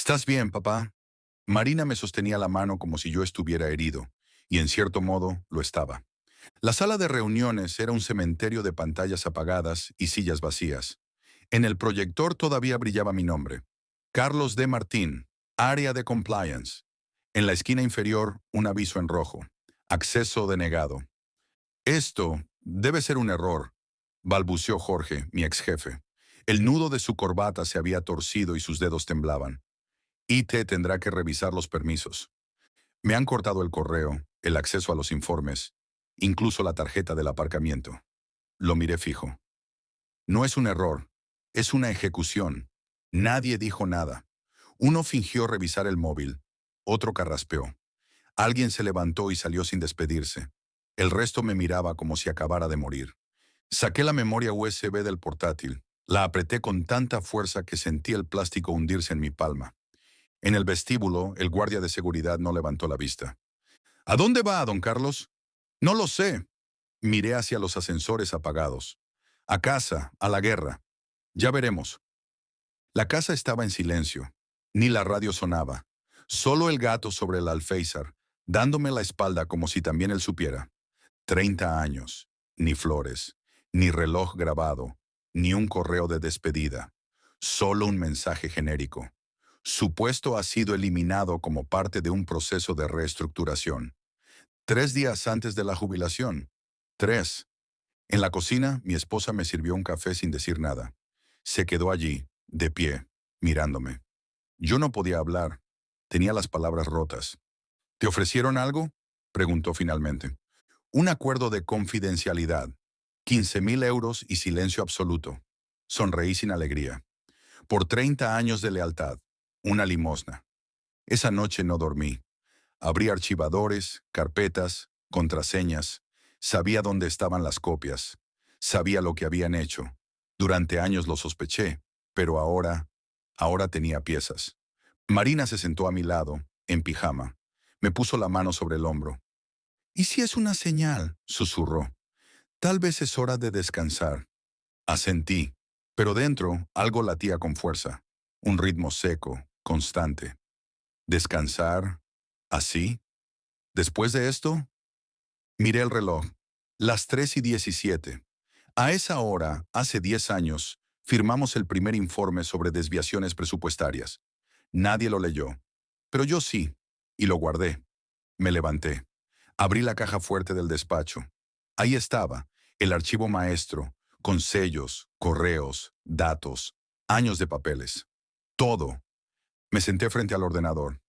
¿Estás bien, papá? Marina me sostenía la mano como si yo estuviera herido, y en cierto modo lo estaba. La sala de reuniones era un cementerio de pantallas apagadas y sillas vacías. En el proyector todavía brillaba mi nombre. Carlos D. Martín, Área de Compliance. En la esquina inferior, un aviso en rojo. Acceso denegado. Esto debe ser un error, balbuceó Jorge, mi ex jefe. El nudo de su corbata se había torcido y sus dedos temblaban. IT tendrá que revisar los permisos. Me han cortado el correo, el acceso a los informes, incluso la tarjeta del aparcamiento. Lo miré fijo. No es un error, es una ejecución. Nadie dijo nada. Uno fingió revisar el móvil, otro carraspeó. Alguien se levantó y salió sin despedirse. El resto me miraba como si acabara de morir. Saqué la memoria USB del portátil. La apreté con tanta fuerza que sentí el plástico hundirse en mi palma. En el vestíbulo, el guardia de seguridad no levantó la vista. ¿A dónde va, don Carlos? No lo sé. Miré hacia los ascensores apagados. A casa, a la guerra. Ya veremos. La casa estaba en silencio. Ni la radio sonaba. Solo el gato sobre el alféizar, dándome la espalda como si también él supiera. 30 años. Ni flores. Ni reloj grabado. Ni un correo de despedida. Solo un mensaje genérico. Su puesto ha sido eliminado como parte de un proceso de reestructuración. 3 días antes de la jubilación. 3. En la cocina, mi esposa me sirvió un café sin decir nada. Se quedó allí, de pie, mirándome. Yo no podía hablar. Tenía las palabras rotas. ¿Te ofrecieron algo? Preguntó finalmente. Un acuerdo de confidencialidad. 15.000 euros y silencio absoluto. Sonreí sin alegría. Por 30 años de lealtad. Una limosna. Esa noche no dormí. Abrí archivadores, carpetas, contraseñas. Sabía dónde estaban las copias. Sabía lo que habían hecho. Durante años lo sospeché, pero ahora tenía piezas. Marina se sentó a mi lado, en pijama. Me puso la mano sobre el hombro. ¿Y si es una señal?, susurró. Tal vez es hora de descansar. Asentí, pero dentro algo latía con fuerza. Un ritmo seco, constante. ¿Descansar? ¿Así? Después de esto, miré el reloj. Las 3:17. A esa hora, hace 10 años, firmamos el primer informe sobre desviaciones presupuestarias. Nadie lo leyó. Pero yo sí, y lo guardé. Me levanté. Abrí la caja fuerte del despacho. Ahí estaba, el archivo maestro, con sellos, correos, datos, años de papeles. Todo. Me senté frente al ordenador.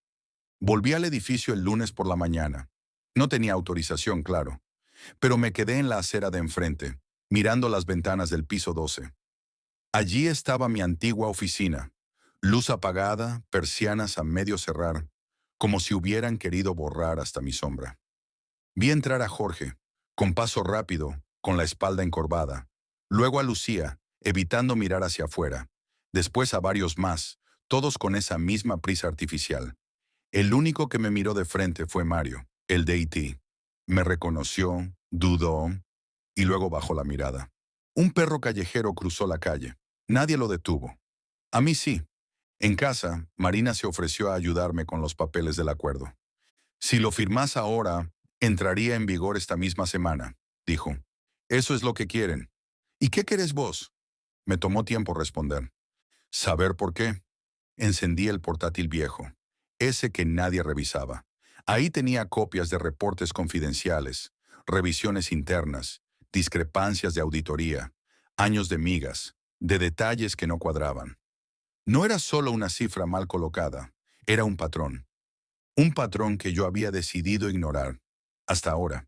Volví al edificio el lunes por la mañana. No tenía autorización, claro, pero me quedé en la acera de enfrente, mirando las ventanas del piso 12. Allí estaba mi antigua oficina, luz apagada, persianas a medio cerrar, como si hubieran querido borrar hasta mi sombra. Vi entrar a Jorge, con paso rápido, con la espalda encorvada, luego a Lucía, evitando mirar hacia afuera, después a varios más, todos con esa misma prisa artificial. El único que me miró de frente fue Mario, el de IT. Me reconoció, dudó y luego bajó la mirada. Un perro callejero cruzó la calle. Nadie lo detuvo. A mí sí. En casa, Marina se ofreció a ayudarme con los papeles del acuerdo. Si lo firmas ahora, entraría en vigor esta misma semana, dijo. Eso es lo que quieren. ¿Y qué querés vos? Me tomó tiempo responder. Saber por qué. Encendí el portátil viejo, ese que nadie revisaba. Ahí tenía copias de reportes confidenciales, revisiones internas, discrepancias de auditoría, años de migas, de detalles que no cuadraban. No era solo una cifra mal colocada, era un patrón. Un patrón que yo había decidido ignorar. Hasta ahora.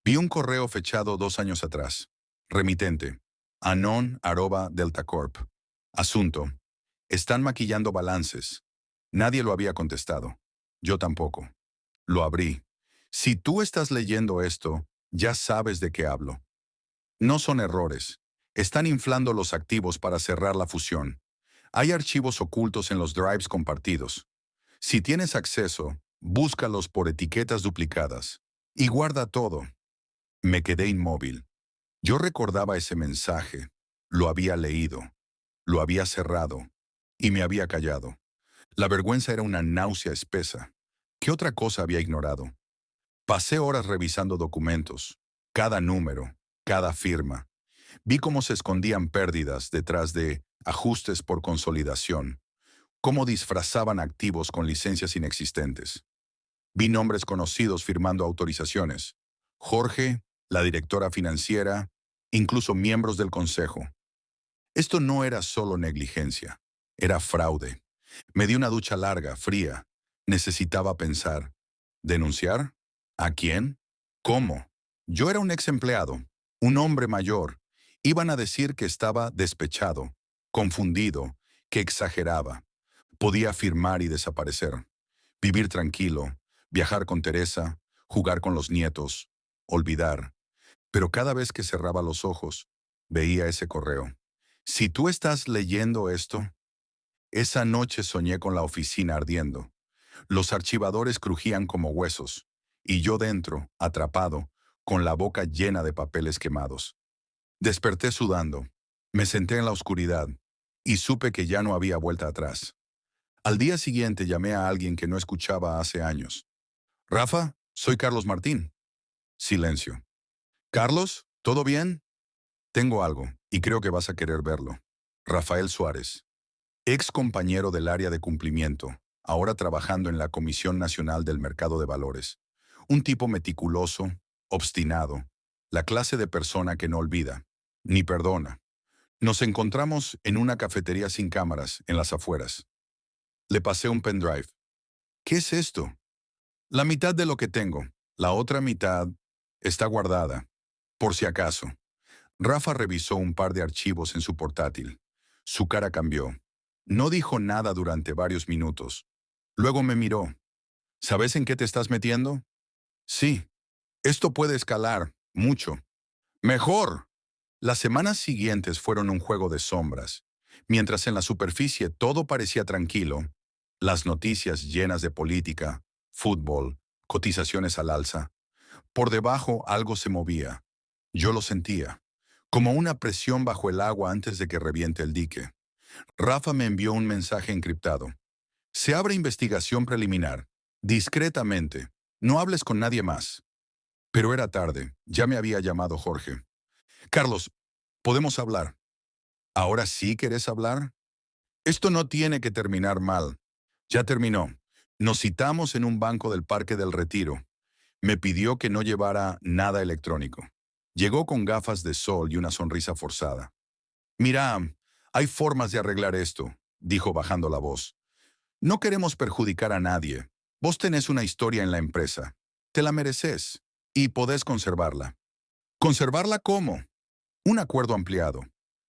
Vi un correo fechado 2 años atrás. Remitente. Anon@deltacorp. Asunto. Están maquillando balances. Nadie lo había contestado. Yo tampoco. Lo abrí. Si tú estás leyendo esto, ya sabes de qué hablo. No son errores. Están inflando los activos para cerrar la fusión. Hay archivos ocultos en los drives compartidos. Si tienes acceso, búscalos por etiquetas duplicadas. Y guarda todo. Me quedé inmóvil. Yo recordaba ese mensaje. Lo había leído. Lo había cerrado. Y me había callado. La vergüenza era una náusea espesa. ¿Qué otra cosa había ignorado? Pasé horas revisando documentos, cada número, cada firma. Vi cómo se escondían pérdidas detrás de ajustes por consolidación, cómo disfrazaban activos con licencias inexistentes. Vi nombres conocidos firmando autorizaciones. Jorge, la directora financiera, incluso miembros del consejo. Esto no era solo negligencia, era fraude. Me di una ducha larga, fría. Necesitaba pensar. ¿Denunciar? ¿A quién? ¿Cómo? Yo era un ex empleado, un hombre mayor. Iban a decir que estaba despechado, confundido, que exageraba. Podía firmar y desaparecer. Vivir tranquilo, viajar con Teresa, jugar con los nietos, olvidar. Pero cada vez que cerraba los ojos, veía ese correo. Si tú estás leyendo esto, esa noche soñé con la oficina ardiendo. Los archivadores crujían como huesos, y yo dentro, atrapado, con la boca llena de papeles quemados. Desperté sudando, me senté en la oscuridad, y supe que ya no había vuelta atrás. Al día siguiente llamé a alguien que no escuchaba hace años. Rafa, soy Carlos Martín. Silencio. Carlos, ¿todo bien? Tengo algo, y creo que vas a querer verlo. Rafael Suárez, ex compañero del área de cumplimiento, ahora trabajando en la Comisión Nacional del Mercado de Valores. Un tipo meticuloso, obstinado, la clase de persona que no olvida, ni perdona. Nos encontramos en una cafetería sin cámaras, en las afueras. Le pasé un pendrive. ¿Qué es esto? La mitad de lo que tengo. La otra mitad está guardada, por si acaso. Rafa revisó un par de archivos en su portátil. Su cara cambió. No dijo nada durante varios minutos. Luego me miró. ¿Sabes en qué te estás metiendo? Sí. Esto puede escalar, mucho. ¡Mejor! Las semanas siguientes fueron un juego de sombras. Mientras en la superficie todo parecía tranquilo, las noticias llenas de política, fútbol, cotizaciones al alza. Por debajo algo se movía. Yo lo sentía, como una presión bajo el agua antes de que reviente el dique. Rafa me envió un mensaje encriptado. Se abre investigación preliminar. Discretamente. No hables con nadie más. Pero era tarde. Ya me había llamado Jorge. Carlos, podemos hablar. ¿Ahora sí querés hablar? Esto no tiene que terminar mal. Ya terminó. Nos citamos en un banco del Parque del Retiro. Me pidió que no llevara nada electrónico. Llegó con gafas de sol y una sonrisa forzada. Mira, hay formas de arreglar esto, dijo bajando la voz. No queremos perjudicar a nadie. Vos tenés una historia en la empresa. Te la mereces. Y podés conservarla. ¿Conservarla cómo? Un acuerdo ampliado.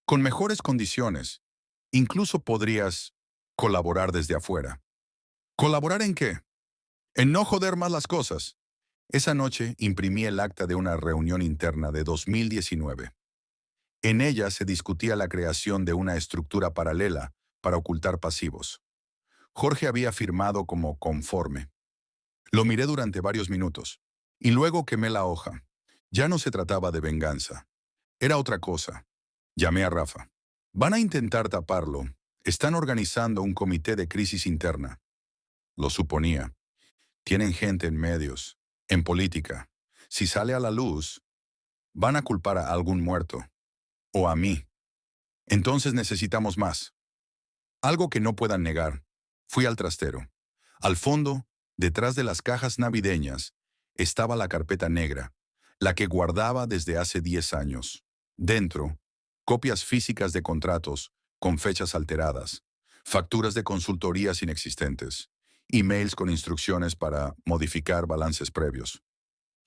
Con mejores condiciones. Incluso podrías colaborar desde afuera. ¿Colaborar en qué? En no joder más las cosas. Esa noche imprimí el acta de una reunión interna de 2019. En ella se discutía la creación de una estructura paralela para ocultar pasivos. Jorge había firmado como conforme. Lo miré durante varios minutos, y luego quemé la hoja. Ya no se trataba de venganza. Era otra cosa. Llamé a Rafa. Van a intentar taparlo. Están organizando un comité de crisis interna. Lo suponía. Tienen gente en medios, en política. Si sale a la luz, van a culpar a algún muerto. O a mí. Entonces necesitamos más. Algo que no puedan negar. Fui al trastero. Al fondo, detrás de las cajas navideñas, estaba la carpeta negra, la que guardaba desde hace 10 años. Dentro, copias físicas de contratos con fechas alteradas, facturas de consultorías inexistentes, emails con instrucciones para modificar balances previos.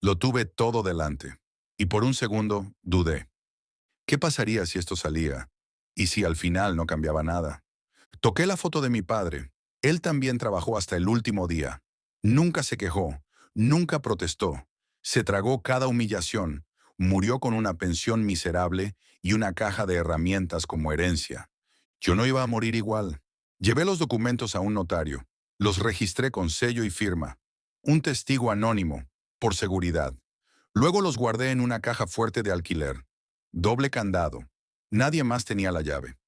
Lo tuve todo delante, y por un segundo dudé. ¿Qué pasaría si esto salía? ¿Y si al final no cambiaba nada? Toqué la foto de mi padre. Él también trabajó hasta el último día. Nunca se quejó, nunca protestó. Se tragó cada humillación. Murió con una pensión miserable y una caja de herramientas como herencia. Yo no iba a morir igual. Llevé los documentos a un notario. Los registré con sello y firma. Un testigo anónimo, por seguridad. Luego los guardé en una caja fuerte de alquiler. Doble candado. Nadie más tenía la llave.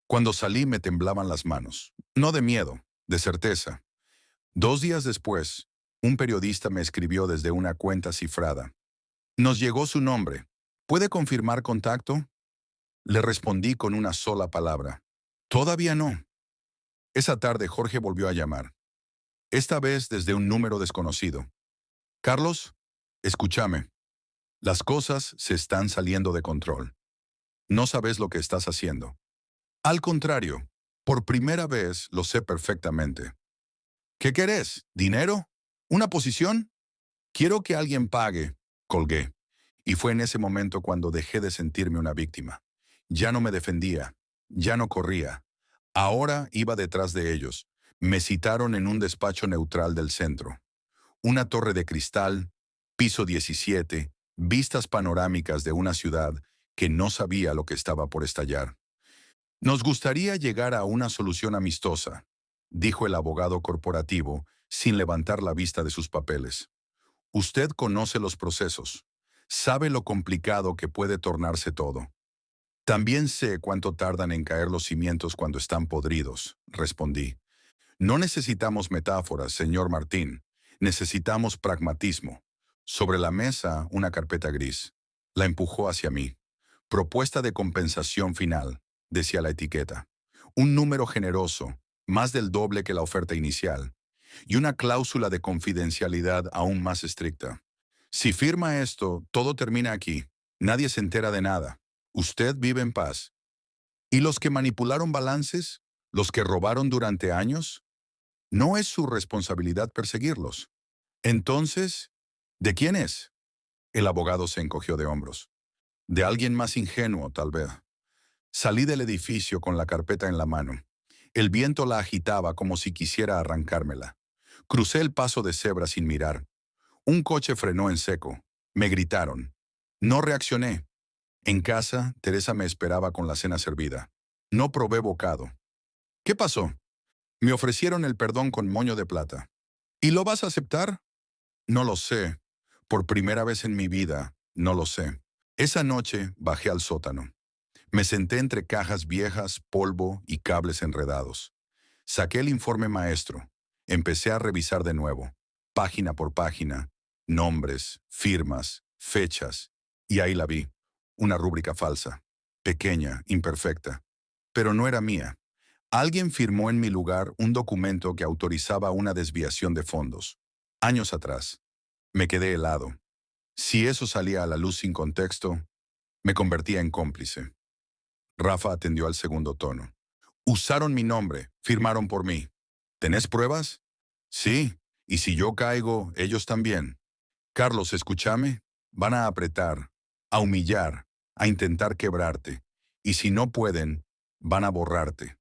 Cuando salí me temblaban las manos. No de miedo, De certeza. 2 días después, un periodista me escribió desde una cuenta cifrada. Nos llegó su nombre. ¿Puede confirmar contacto? Le respondí con una sola palabra. Todavía no. Esa tarde Jorge volvió a llamar, esta vez desde un número desconocido. Carlos, escúchame. Las cosas se están saliendo de control. No sabes lo que estás haciendo. Al contrario, por primera vez lo sé perfectamente. ¿Qué querés? ¿Dinero? ¿Una posición? Quiero que alguien pague. Colgué. Y fue en ese momento cuando dejé de sentirme una víctima. Ya no me defendía. Ya no corría. Ahora iba detrás de ellos. Me citaron en un despacho neutral del centro. Una torre de cristal, piso 17, vistas panorámicas de una ciudad que no sabía lo que estaba por estallar. Nos gustaría llegar a una solución amistosa, dijo el abogado corporativo, sin levantar la vista de sus papeles. Usted conoce los procesos, sabe lo complicado que puede tornarse todo. También sé cuánto tardan en caer los cimientos cuando están podridos, respondí. No necesitamos metáforas, señor Martín. Necesitamos pragmatismo. Sobre la mesa, una carpeta gris. La empujó hacia mí. Propuesta de compensación final, decía la etiqueta. Un número generoso, más del doble que la oferta inicial. Y una cláusula de confidencialidad aún más estricta. Si firma esto, todo termina aquí. Nadie se entera de nada. Usted vive en paz. ¿Y los que manipularon balances? ¿Los que robaron durante años? No es su responsabilidad perseguirlos. Entonces, ¿de quién es? El abogado se encogió de hombros. De alguien más ingenuo, tal vez. Salí del edificio con la carpeta en la mano. El viento la agitaba como si quisiera arrancármela. Crucé el paso de cebra sin mirar. Un coche frenó en seco. Me gritaron. No reaccioné. En casa, Teresa me esperaba con la cena servida. No probé bocado. ¿Qué pasó? Me ofrecieron el perdón con moño de plata. ¿Y lo vas a aceptar? No lo sé. Por primera vez en mi vida, no lo sé. Esa noche bajé al sótano. Me senté entre cajas viejas, polvo y cables enredados. Saqué el informe maestro. Empecé a revisar de nuevo, página por página, nombres, firmas, fechas. Y ahí la vi. Una rúbrica falsa. Pequeña, imperfecta. Pero no era mía. Alguien firmó en mi lugar un documento que autorizaba una desviación de fondos. Años atrás. Me quedé helado. Si eso salía a la luz sin contexto, me convertía en cómplice. Rafa atendió al segundo tono. Usaron mi nombre, firmaron por mí. ¿Tenés pruebas? Sí, y si yo caigo, ellos también. Carlos, escúchame. Van a apretar, a humillar, a intentar quebrarte. Y si no pueden, van a borrarte.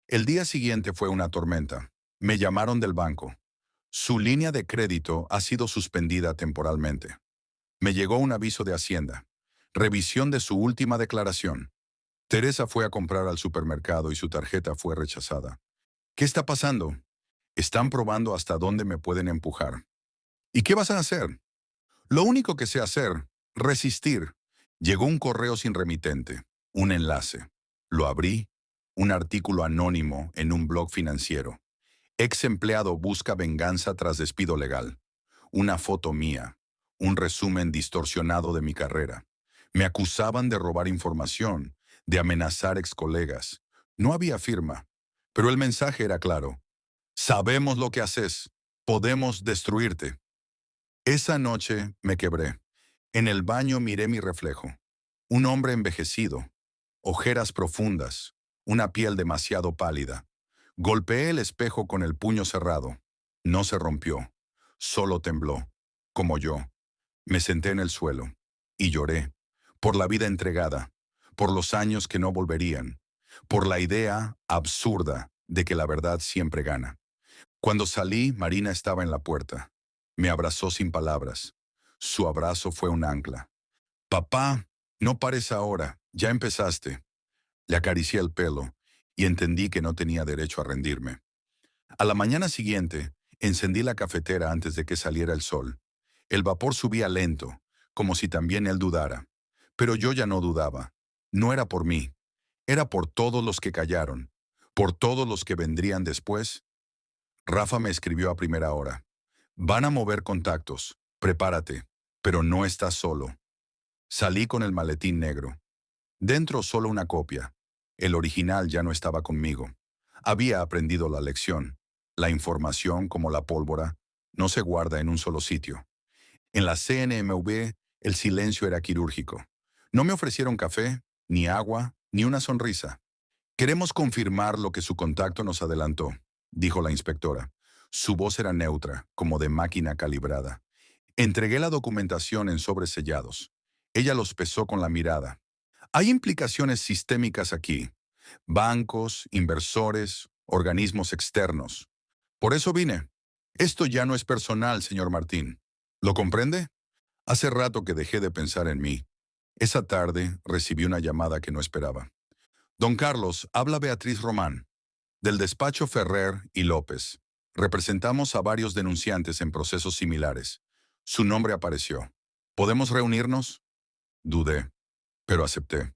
El día siguiente fue una tormenta. Me llamaron del banco. Su línea de crédito ha sido suspendida temporalmente. Me llegó un aviso de Hacienda. Revisión de su última declaración. Teresa fue a comprar al supermercado y su tarjeta fue rechazada. ¿Qué está pasando? Están probando hasta dónde me pueden empujar. ¿Y qué vas a hacer? Lo único que sé hacer, resistir. Llegó un correo sin remitente, un enlace. Lo abrí, un artículo anónimo en un blog financiero. Ex empleado busca venganza tras despido legal. Una foto mía, un resumen distorsionado de mi carrera. Me acusaban de robar información, de amenazar ex colegas. No había firma, pero el mensaje era claro. Sabemos lo que haces, podemos destruirte. Esa noche me quebré. En el baño miré mi reflejo. Un hombre envejecido, ojeras profundas, una piel demasiado pálida. Golpeé el espejo con el puño cerrado. No se rompió, solo tembló, como yo. Me senté en el suelo y lloré, por la vida entregada, por los años que no volverían, por la idea absurda de que la verdad siempre gana. Cuando salí, Marina estaba en la puerta. Me abrazó sin palabras. Su abrazo fue un ancla. Papá, no pares ahora, ya empezaste. Le acaricié el pelo y entendí que no tenía derecho a rendirme. A la mañana siguiente, encendí la cafetera antes de que saliera el sol. El vapor subía lento, como si también él dudara. Pero yo ya no dudaba. No era por mí. Era por todos los que callaron, por todos los que vendrían después Rafa me escribió a primera hora. Van a mover contactos. Prepárate. Pero no estás solo. Salí con el maletín negro. Dentro solo una copia. El original ya no estaba conmigo. Había aprendido la lección. La información, como la pólvora, no se guarda en un solo sitio. En la CNMV, el silencio era quirúrgico. No me ofrecieron café, ni agua, ni una sonrisa. Queremos confirmar lo que su contacto nos adelantó, dijo la inspectora. Su voz era neutra, como de máquina calibrada. Entregué la documentación en sobres sellados. Ella los pesó con la mirada. Hay implicaciones sistémicas aquí. Bancos, inversores, organismos externos. Por eso vine. Esto ya no es personal, señor Martín. ¿Lo comprende? Hace rato que dejé de pensar en mí. Esa tarde recibí una llamada que no esperaba. Don Carlos, habla Beatriz Román, del despacho Ferrer y López. Representamos a varios denunciantes en procesos similares. Su nombre apareció. ¿Podemos reunirnos? Dudé, pero acepté.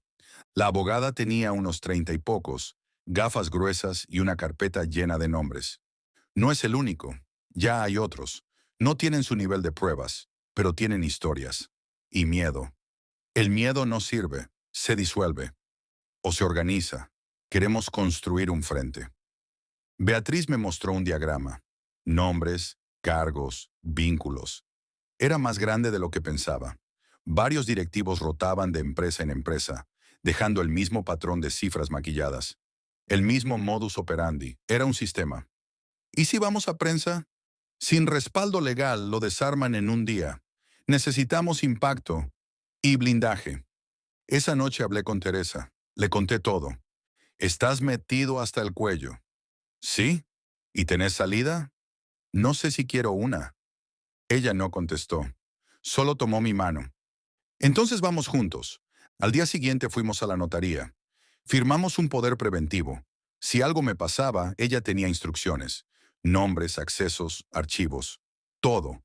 La abogada tenía unos 30 y pocos, gafas gruesas y una carpeta llena de nombres. No es el único. Ya hay otros. No tienen su nivel de pruebas, pero tienen historias. Y miedo. El miedo no sirve, se disuelve. O se organiza. Queremos construir un frente. Beatriz me mostró un diagrama. Nombres, cargos, vínculos. Era más grande de lo que pensaba. Varios directivos rotaban de empresa en empresa, dejando el mismo patrón de cifras maquilladas. El mismo modus operandi. Era un sistema. ¿Y si vamos a prensa? Sin respaldo legal lo desarman en un día. Necesitamos impacto y blindaje. Esa noche hablé con Teresa. Le conté todo. Estás metido hasta el cuello. ¿Sí? ¿Y tenés salida? No sé si quiero una. Ella no contestó. Solo tomó mi mano. Entonces vamos juntos. Al día siguiente fuimos a la notaría. Firmamos un poder preventivo. Si algo me pasaba, ella tenía instrucciones. Nombres, accesos, archivos. Todo.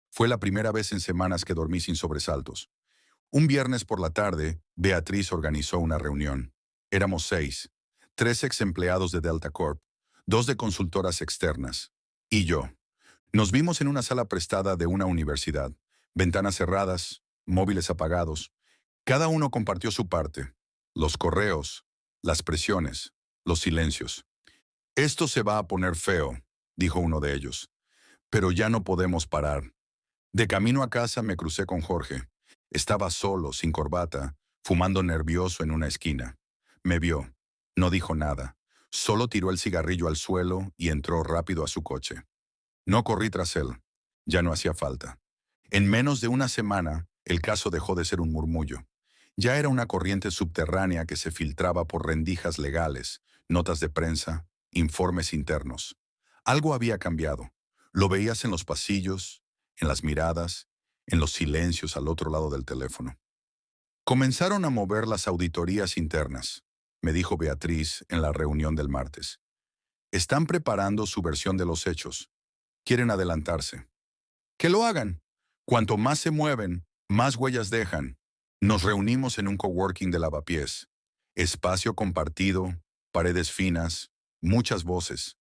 Fue la primera vez en semanas que dormí sin sobresaltos. Un viernes por la tarde, Beatriz organizó una reunión. Éramos 6. 3 ex empleados de Delta Corp, 2 de consultoras externas. Y yo. Nos vimos en una sala prestada de una universidad. Ventanas cerradas, móviles apagados. Cada uno compartió su parte. Los correos, las presiones, los silencios. Esto se va a poner feo, dijo uno de ellos. Pero ya no podemos parar. De camino a casa me crucé con Jorge. Estaba solo, sin corbata, fumando nervioso en una esquina. Me vio. No dijo nada. Solo tiró el cigarrillo al suelo y entró rápido a su coche. No corrí tras él. Ya no hacía falta. En menos de una semana, el caso dejó de ser un murmullo. Ya era una corriente subterránea que se filtraba por rendijas legales, notas de prensa, informes internos. Algo había cambiado. Lo veías en los pasillos, en las miradas, en los silencios al otro lado del teléfono. Comenzaron a mover las auditorías internas, me dijo Beatriz en la reunión del martes. Están preparando su versión de los hechos. Quieren adelantarse. Que lo hagan. Cuanto más se mueven, más huellas dejan. Nos reunimos en un coworking de Lavapiés. Espacio compartido, paredes finas, muchas voces.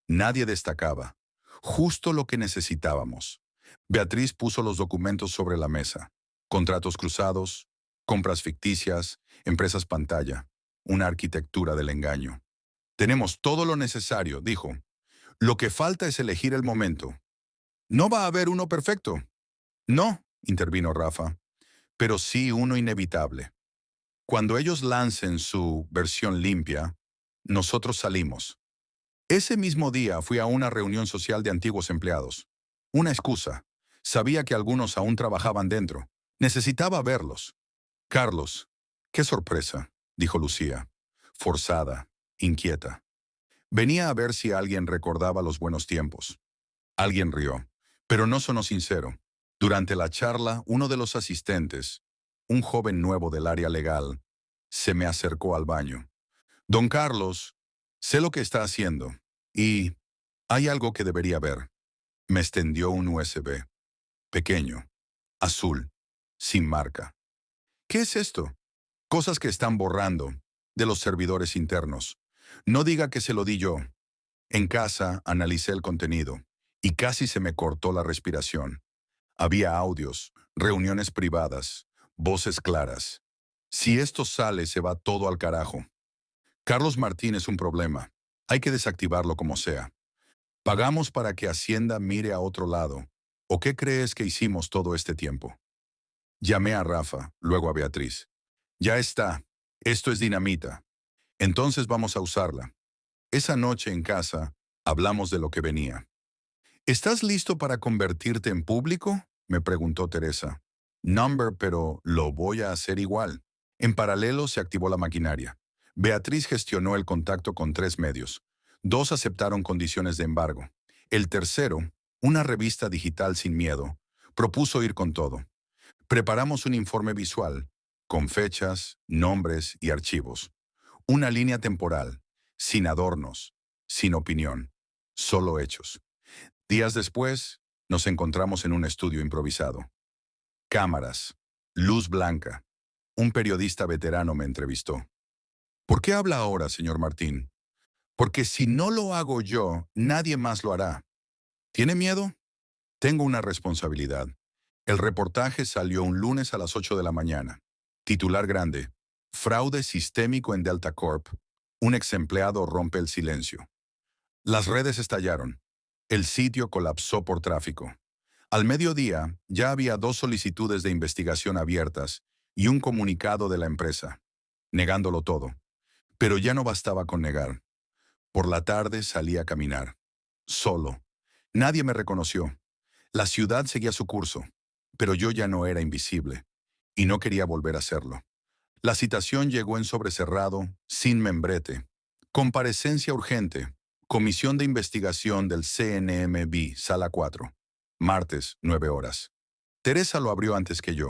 Nadie destacaba. Justo lo que necesitábamos. Beatriz puso los documentos sobre la mesa. Contratos cruzados, compras ficticias, empresas pantalla, una arquitectura del engaño. Tenemos todo lo necesario, dijo. Lo que falta es elegir el momento. No va a haber uno perfecto. No, intervino Rafa, pero sí uno inevitable. Cuando ellos lancen su versión limpia, nosotros salimos. Ese mismo día fui a una reunión social de antiguos empleados. Una excusa. Sabía que algunos aún trabajaban dentro. Necesitaba verlos. Carlos, qué sorpresa, dijo Lucía, forzada, inquieta. Venía a ver si alguien recordaba los buenos tiempos. Alguien rió, pero no sonó sincero. Durante la charla, uno de los asistentes, un joven nuevo del área legal, se me acercó al baño. Don Carlos, sé lo que está haciendo, y hay algo que debería ver. Me extendió un USB, pequeño, azul, sin marca. ¿Qué es esto? Cosas que están borrando de los servidores internos. No diga que se lo di yo. En casa analicé el contenido y casi se me cortó la respiración. Había audios, reuniones privadas, voces claras. Si esto sale, se va todo al carajo. Carlos Martín es un problema. Hay que desactivarlo como sea. ¿Pagamos para que Hacienda mire a otro lado? ¿O qué crees que hicimos todo este tiempo? Llamé a Rafa, luego a Beatriz. Ya está. Esto es dinamita. Entonces vamos a usarla. Esa noche en casa, hablamos de lo que venía. ¿Estás listo para convertirte en público? Me preguntó Teresa. Number, pero lo voy a hacer igual. En paralelo se activó la maquinaria. Beatriz gestionó el contacto con 3 medios. 2 aceptaron condiciones de embargo. El tercero, una revista digital sin miedo, propuso ir con todo. Preparamos un informe visual, con fechas, nombres y archivos. Una línea temporal, sin adornos, sin opinión, solo hechos. Días después, nos encontramos en un estudio improvisado. Cámaras, luz blanca. Un periodista veterano me entrevistó. ¿Por qué habla ahora, señor Martín? Porque si no lo hago yo, nadie más lo hará. ¿Tiene miedo? Tengo una responsabilidad. El reportaje salió un lunes a las 8 de la mañana. Titular grande. Fraude sistémico en Delta Corp. Un ex empleado rompe el silencio. Las redes estallaron. El sitio colapsó por tráfico. Al mediodía, ya había 2 solicitudes de investigación abiertas y un comunicado de la empresa, negándolo todo. Pero ya no bastaba con negar. Por la tarde salí a caminar. Solo. Nadie me reconoció. La ciudad seguía su curso, pero yo ya no era invisible, y no quería volver a hacerlo. La citación llegó en sobrecerrado, sin membrete. Comparecencia urgente. Comisión de Investigación del CNMV, Sala 4. Martes, 9 horas. Teresa lo abrió antes que yo.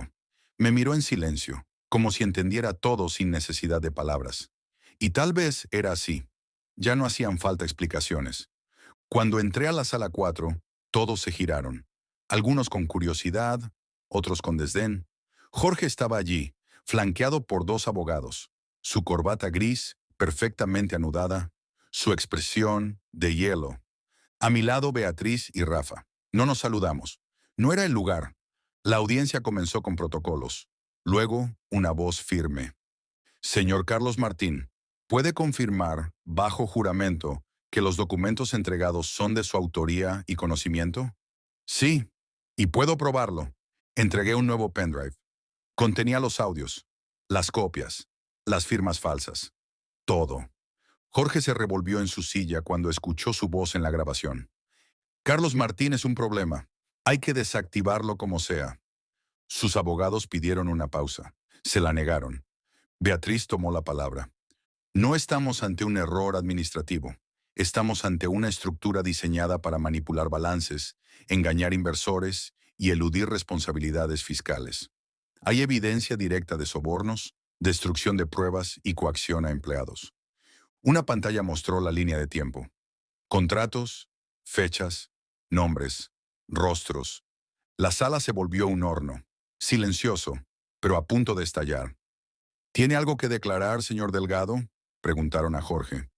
Me miró en silencio, como si entendiera todo sin necesidad de palabras. Y tal vez era así. Ya no hacían falta explicaciones. Cuando entré a la Sala 4, todos se giraron. Algunos con curiosidad, otros con desdén. Jorge estaba allí, flanqueado por 2 abogados. Su corbata gris, perfectamente anudada. Su expresión de hielo. A mi lado Beatriz y Rafa. No nos saludamos. No era el lugar. La audiencia comenzó con protocolos. Luego, una voz firme. Señor Carlos Martín, ¿puede confirmar, bajo juramento, que los documentos entregados son de su autoría y conocimiento? Sí, y puedo probarlo. Entregué un nuevo pendrive. Contenía los audios, las copias, las firmas falsas. Todo. Jorge se revolvió en su silla cuando escuchó su voz en la grabación. Carlos Martín es un problema. Hay que desactivarlo como sea. Sus abogados pidieron una pausa. Se la negaron. Beatriz tomó la palabra. No estamos ante un error administrativo. Estamos ante una estructura diseñada para manipular balances, engañar inversores y eludir responsabilidades fiscales. Hay evidencia directa de sobornos, destrucción de pruebas y coacción a empleados. Una pantalla mostró la línea de tiempo. Contratos, fechas, nombres, rostros. La sala se volvió un horno, silencioso, pero a punto de estallar. ¿Tiene algo que declarar, señor Delgado?, preguntaron a Jorge.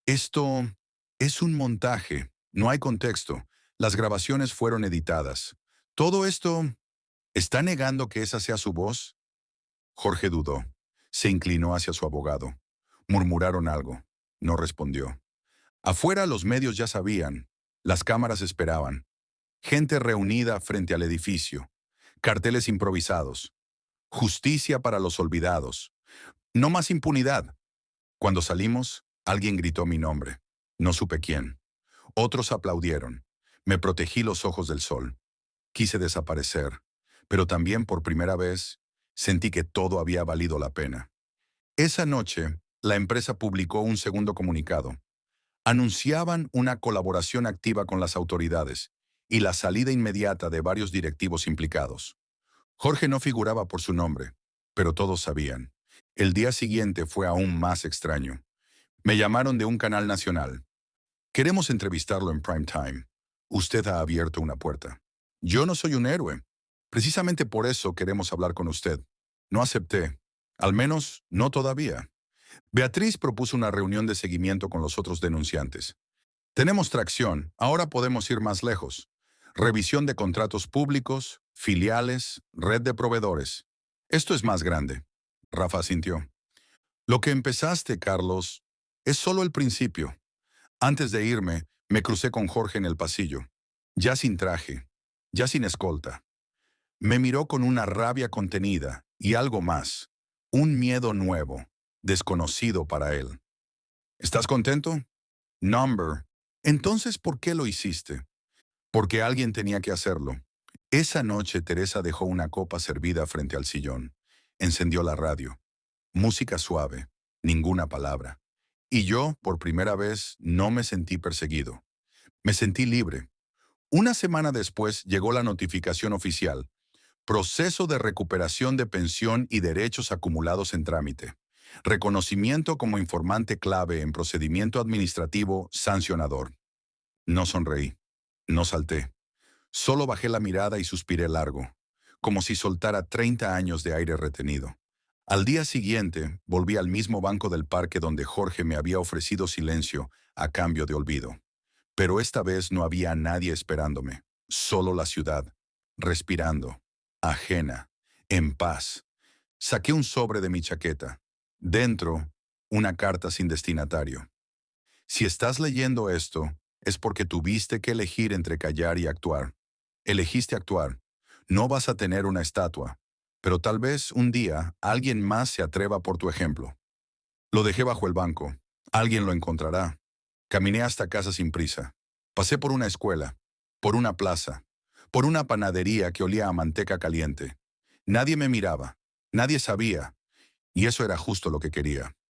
Esto es un montaje, no hay contexto. Las grabaciones fueron editadas. ¿Todo esto está negando que esa sea su voz? Jorge dudó. Se inclinó hacia su abogado. Murmuraron algo. No respondió. Afuera los medios ya sabían. Las cámaras esperaban. Gente reunida frente al edificio. Carteles improvisados. Justicia para los olvidados. No más impunidad. Cuando salimos, alguien gritó mi nombre. No supe quién. Otros aplaudieron. Me protegí los ojos del sol. Quise desaparecer, pero también por primera vez sentí que todo había valido la pena. Esa noche, la empresa publicó un segundo comunicado. Anunciaban una colaboración activa con las autoridades y la salida inmediata de varios directivos implicados. Jorge no figuraba por su nombre, pero todos sabían. El día siguiente fue aún más extraño. Me llamaron de un canal nacional. Queremos entrevistarlo en prime time. Usted ha abierto una puerta. Yo no soy un héroe. Precisamente por eso queremos hablar con usted. No acepté. Al menos, no todavía. Beatriz propuso una reunión de seguimiento con los otros denunciantes. Tenemos tracción, ahora podemos ir más lejos. Revisión de contratos públicos, filiales, red de proveedores. Esto es más grande. Rafa asintió. Lo que empezaste, Carlos, es solo el principio. Antes de irme, me crucé con Jorge en el pasillo. Ya sin traje, ya sin escolta. Me miró con una rabia contenida y algo más. Un miedo nuevo, desconocido para él. ¿Estás contento? Number. Entonces, ¿por qué lo hiciste? Porque alguien tenía que hacerlo. Esa noche Teresa dejó una copa servida frente al sillón. Encendió la radio. Música suave, ninguna palabra. Y yo, por primera vez, no me sentí perseguido. Me sentí libre. Una semana después llegó la notificación oficial. Proceso de recuperación de pensión y derechos acumulados en trámite. Reconocimiento como informante clave en procedimiento administrativo sancionador. No sonreí. No salté. Solo bajé la mirada y suspiré largo, como si soltara 30 años de aire retenido. Al día siguiente, volví al mismo banco del parque donde Jorge me había ofrecido silencio a cambio de olvido. Pero esta vez no había nadie esperándome, solo la ciudad, respirando, ajena, en paz. Saqué un sobre de mi chaqueta. Dentro, una carta sin destinatario. Si estás leyendo esto, es porque tuviste que elegir entre callar y actuar. Elegiste actuar. No vas a tener una estatua, pero tal vez un día alguien más se atreva por tu ejemplo. Lo dejé bajo el banco. Alguien lo encontrará. Caminé hasta casa sin prisa. Pasé por una escuela, por una plaza, por una panadería que olía a manteca caliente. Nadie me miraba, nadie sabía, y eso era justo lo que quería.